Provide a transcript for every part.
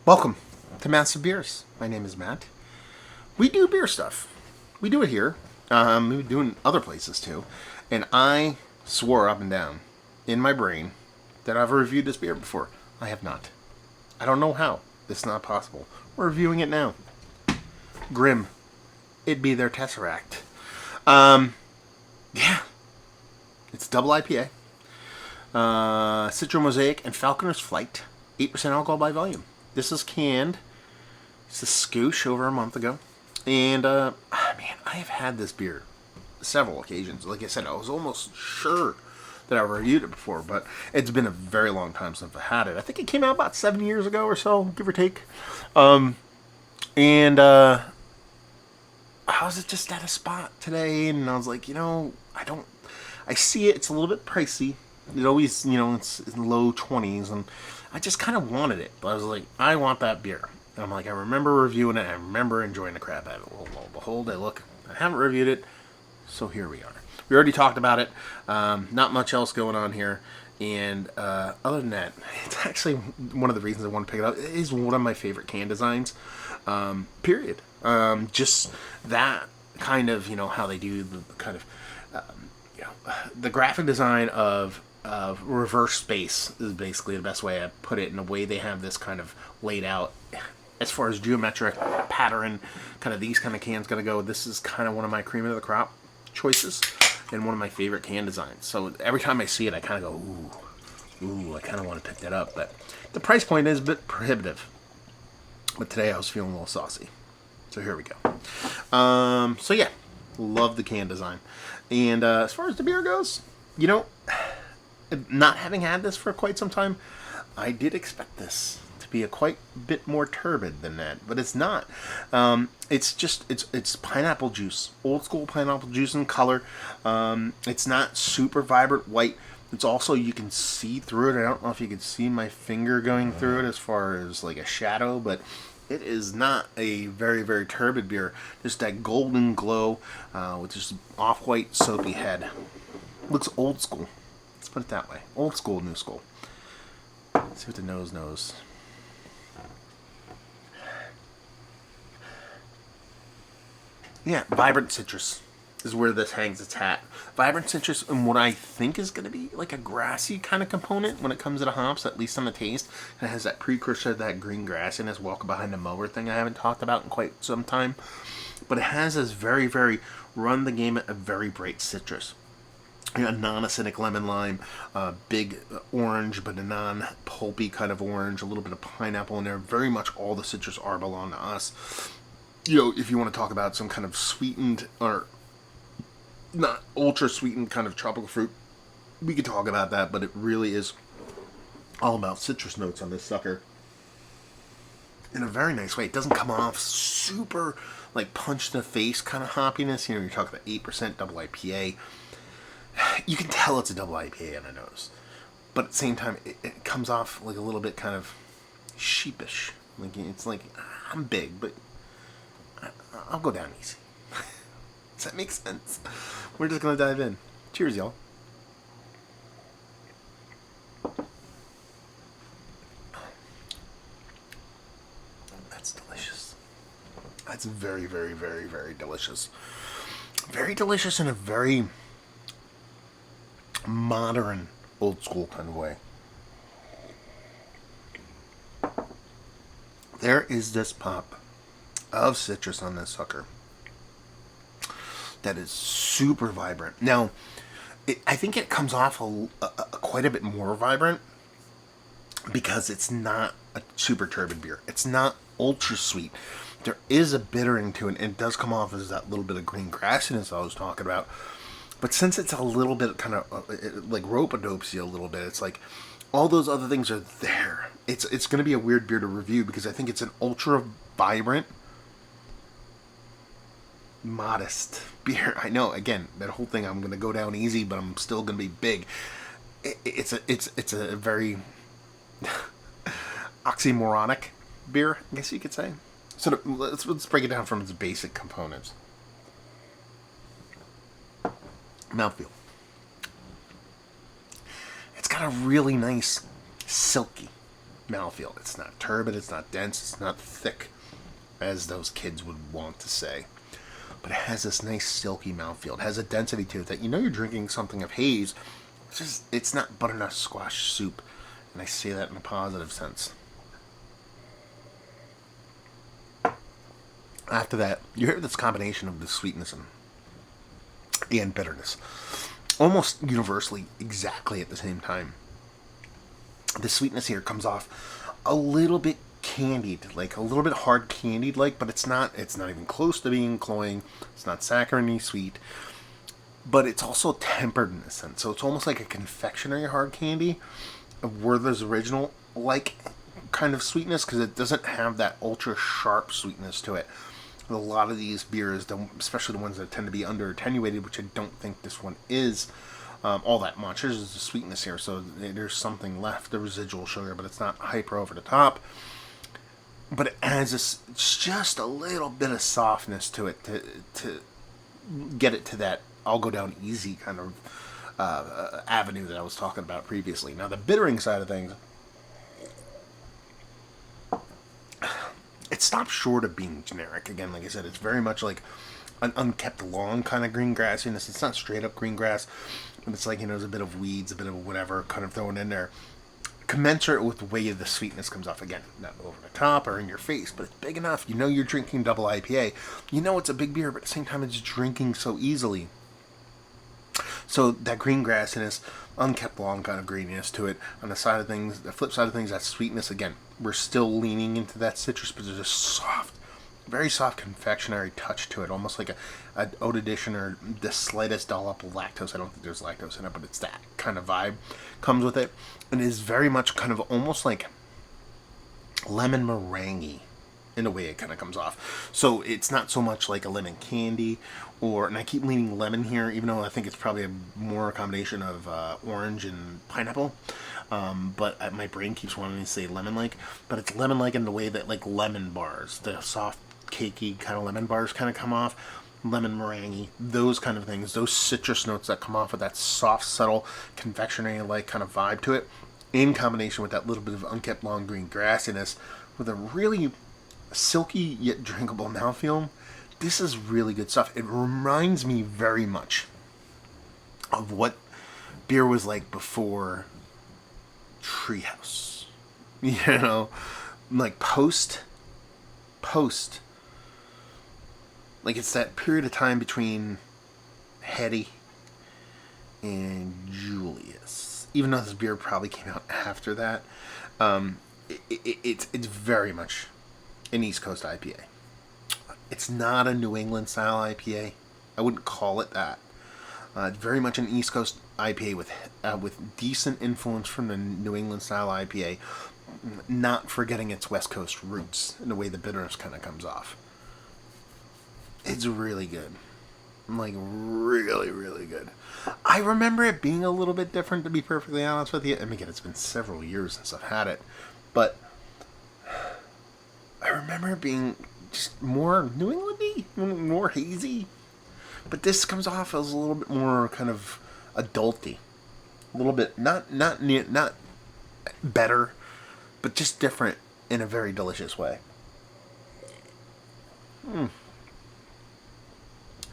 Welcome to Massive Beers. My name is Matt. We do beer stuff. We do it here. We do it in other places too. And I swore up and down in my brain that I've reviewed this beer before. I have not. I don't know how. It's not possible. We're reviewing it now. Grimm. It'd be their Tesseract. Yeah. It's double IPA. Citra Mosaic and Falconer's Flight. 8% alcohol by volume. This is canned. It's a scoosh over a month ago. And, man, I have had this beer several occasions. Like I said, I was almost sure that I reviewed it before, but it's been a very long time since I had it. I think it came out about 7 years ago or so, give or take. I was just at a spot today, and I was like, I see it. It's a little bit pricey. It always, it's in low 20s, and I just kind of wanted it. But I was like, I want that beer. And I'm like, I remember reviewing it. I remember enjoying the crap out of it. Well, behold, I haven't reviewed it, so here we are. We already talked about it. Not much else going on here. And other than that, it's actually one of the reasons I want to pick it up. It is one of my favorite can designs, period. Just that kind of, how they do the kind of, the graphic design of reverse space is basically the best way I put it, in the way they have this kind of laid out. As far as geometric pattern, kind of these kind of cans gonna go, this is kind of one of my cream of the crop choices and one of my favorite can designs. So every time I see it, I kind of go, ooh, I kind of want to pick that up. But the price point is a bit prohibitive. But today I was feeling a little saucy. So here we go. So yeah, love the can design. And as far as the beer goes, not having had this for quite some time, I did expect this to be a quite bit more turbid than that, but it's not. It's pineapple juice, old school pineapple juice in color. It's not super vibrant white. It's also, you can see through it. I don't know if you can see my finger going through it as far as like a shadow, but it is not a very, very turbid beer. Just that golden glow with just off-white soapy head. Looks old school. Let's put it that way. Old school, new school. Let's see what the nose knows. Yeah, vibrant citrus is where this hangs its hat. Vibrant citrus, and what I think is going to be like a grassy kind of component when it comes to the hops, at least on the taste. It has that precursor of that green grassiness, walk behind the mower thing I haven't talked about in quite some time. But it has this very, very run the gamut of very bright citrus. A non-acidic lemon lime, big orange, but a non-pulpy kind of orange, a little bit of pineapple in there. Very much all the citrus are belong to us. If you want to talk about some kind of sweetened or not ultra sweetened kind of tropical fruit, we could talk about that, but it really is all about citrus notes on this sucker in a very nice way. It doesn't come off super like punch in the face kind of hoppiness. You're talking about 8% double IPA. You can tell it's a double IPA on the nose, but at the same time, it comes off like a little bit kind of sheepish. Like, it's like, I'm big, but I'll go down easy. Does that make sense? We're just gonna dive in. Cheers, y'all. That's delicious. That's very, very, very, very delicious. Very delicious in a very modern, old school kind of way. There is this pop of citrus on this sucker that is super vibrant. Now, I think it comes off quite a bit more vibrant because it's not a super turbid beer. It's not ultra sweet. There is a bittering to it, and it does come off as that little bit of green grassiness I was talking about. But since it's a little bit kind of like rope-a-dopesy a little bit, it's like all those other things are there. It's going to be a weird beer to review because I think it's an ultra vibrant, modest beer. I know, again, that whole thing, I'm going to go down easy, but I'm still going to be big. It's a very oxymoronic beer, I guess you could say. So let's break it down from its basic components. Mouthfeel. It's got a really nice, silky mouthfeel. It's not turbid, it's not dense, it's not thick, as those kids would want to say. But it has this nice silky mouthfeel. It has a density to it that you know you're drinking something of haze. It's not butternut squash soup. And I say that in a positive sense. After that, you hear this combination of the sweetness and bitterness. Almost universally, exactly at the same time. The sweetness here comes off a little bit candied, like a little bit hard candied like, but it's not even close to being cloying. It's not saccharine sweet, but it's also tempered in a sense. So it's almost like a confectionery hard candy of Werther's Original like kind of sweetness, because it doesn't have that ultra sharp sweetness to it. A lot of these beers, especially the ones that tend to be under attenuated, which I don't think this one is all that much. There's the sweetness here, so there's something left, the residual sugar, but it's not hyper over the top. But it has just a little bit of softness to it to get it to that I'll go down easy kind of avenue that I was talking about previously. Now, the bittering side of things, it stops short of being generic. Again, like I said, it's very much like an unkept lawn kind of green grassiness. It's not straight up green grass, but it's like, there's a bit of weeds, a bit of whatever kind of thrown in there. Commensurate with the way the sweetness comes off. Again, not over the top or in your face, but it's big enough. You know you're drinking double IPA. You know it's a big beer, but at the same time it's drinking so easily. So that green grassiness, unkept lawn kind of greeniness to it. On the side of things, the flip side of things, that sweetness, again, we're still leaning into that citrus, but there's a soft, very soft confectionery touch to it, almost like a oat addition or the slightest dollop of lactose. I don't think there's lactose in it, but it's that kind of vibe comes with it, and is very much kind of almost like lemon meringue in the way it kind of comes off. So it's not so much like a lemon candy, and I keep leaning lemon here, even though I think it's probably more a combination of orange and pineapple. But my brain keeps wanting to say lemon-like, but it's lemon-like in the way that like lemon bars, the soft, cakey kind of lemon bars kind of come off, lemon meringue, those kind of things, those citrus notes that come off with that soft, subtle, confectionery-like kind of vibe to it, in combination with that little bit of unkept long green grassiness, with a really silky yet drinkable mouthfeel. This is really good stuff. It reminds me very much of what beer was like before Treehouse. Like post. Like it's that period of time between Hetty and Julius. Even though this beer probably came out after that, it's very much an East Coast IPA. It's not a New England style IPA. I wouldn't call it that. It's very much an East Coast IPA with decent influence from the New England style IPA, not forgetting its West Coast roots in the way the bitterness kind of comes off. It's really good. Like, really, really good. I remember it being a little bit different, to be perfectly honest with you. And again, it's been several years since I've had it. But I remember it being just more New England-y, more hazy. But this comes off as a little bit more kind of adulty. A little bit, not better, but just different in a very delicious way.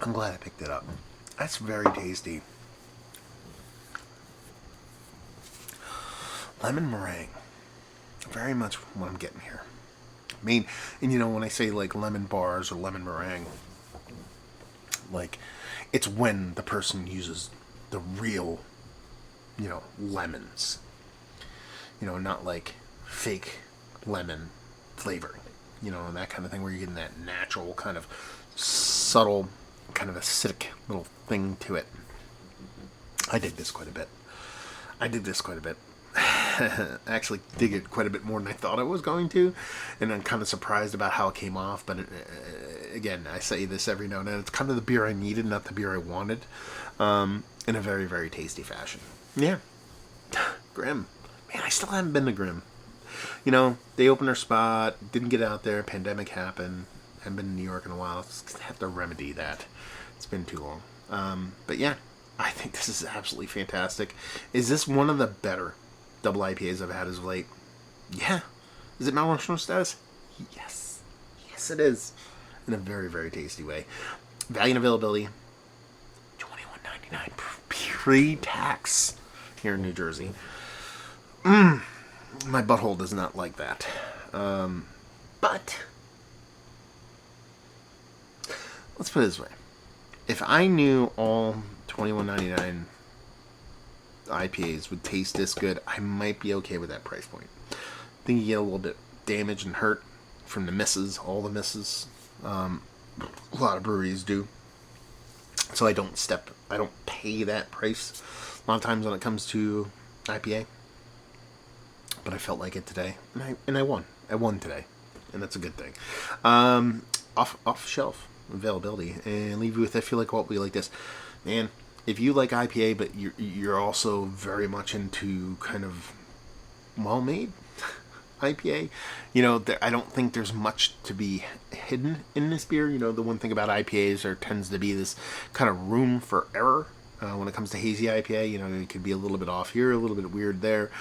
I'm glad I picked it up. That's very tasty. Lemon meringue. Very much what I'm getting here. I mean, and when I say like lemon bars or lemon meringue, like it's when the person uses the real, lemons. Not like fake lemon flavoring. And that kind of thing where you're getting that natural kind of subtle kind of acidic little thing to it. I dig this quite a bit. I actually dig it quite a bit more than I thought I was going to, and I'm kind of surprised about how it came off, but again, I say this every now and then, it's kind of the beer I needed, not the beer I wanted, in a very, very tasty fashion. Yeah. Grimm. Man, I still haven't been to Grimm. They opened their spot, didn't get out there, pandemic happened, haven't been in New York in a while, just have to remedy that. It's been too long. But yeah, I think this is absolutely fantastic. Is this one of the better double IPAs I've had as of late? Yeah. Is it malfunctional status? Yes. Yes, it is. In a very, very tasty way. Value and availability, $21.99 pre-tax here in New Jersey. My butthole does not like that. But let's put it this way. If I knew all $21.99 IPAs would taste this good, I might be okay with that price point. I think you get a little bit damaged and hurt from the misses, all the misses. A lot of breweries do. So I don't pay that price a lot of times when it comes to IPA. But I felt like it today, and I won. I won today, and that's a good thing. Off shelf availability, and leave you with, I feel like what we like this, man. If you like IPA, but you're also very much into kind of well-made IPA, I don't think there's much to be hidden in this beer. The one thing about IPAs, there tends to be this kind of room for error when it comes to hazy IPA. It could be a little bit off here, a little bit weird there.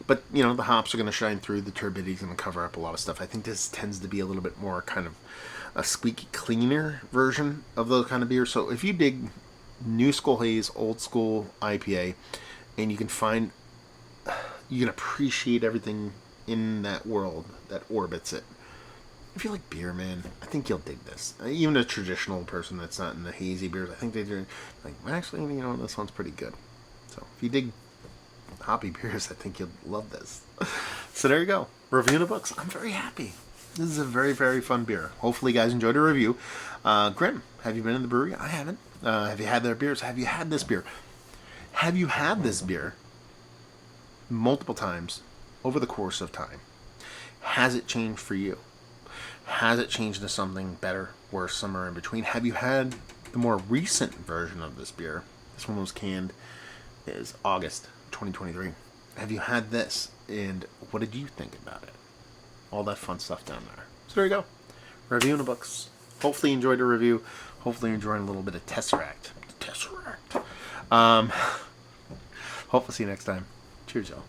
But, the hops are going to shine through, the turbidity's going to cover up a lot of stuff. I think this tends to be a little bit more kind of a squeaky cleaner version of those kind of beers. So if you dig new school haze, old school IPA, and you can appreciate everything in that world that orbits it. If you like beer, man, I think you'll dig this. Even a traditional person that's not in the hazy beers, I think they do like, actually, this one's pretty good. So if you dig hoppy beers, I think you'll love this. So there you go. Reviewing the books. I'm very happy. This is a very, very fun beer. Hopefully you guys enjoyed the review. Grimm, have you been in the brewery? I haven't. Have you had their beers? Have you had this beer? Have you had this beer multiple times over the course of time? Has it changed for you? Has it changed into something better, worse, somewhere in between? Have you had the more recent version of this beer? This one was canned is August 2023. Have you had this, and what did you think about it? All that fun stuff down there. So there you go. Reviewing the books. Hopefully you enjoyed the review. Hopefully you're enjoying a little bit of Tesseract. Hope to see you next time. Cheers, y'all.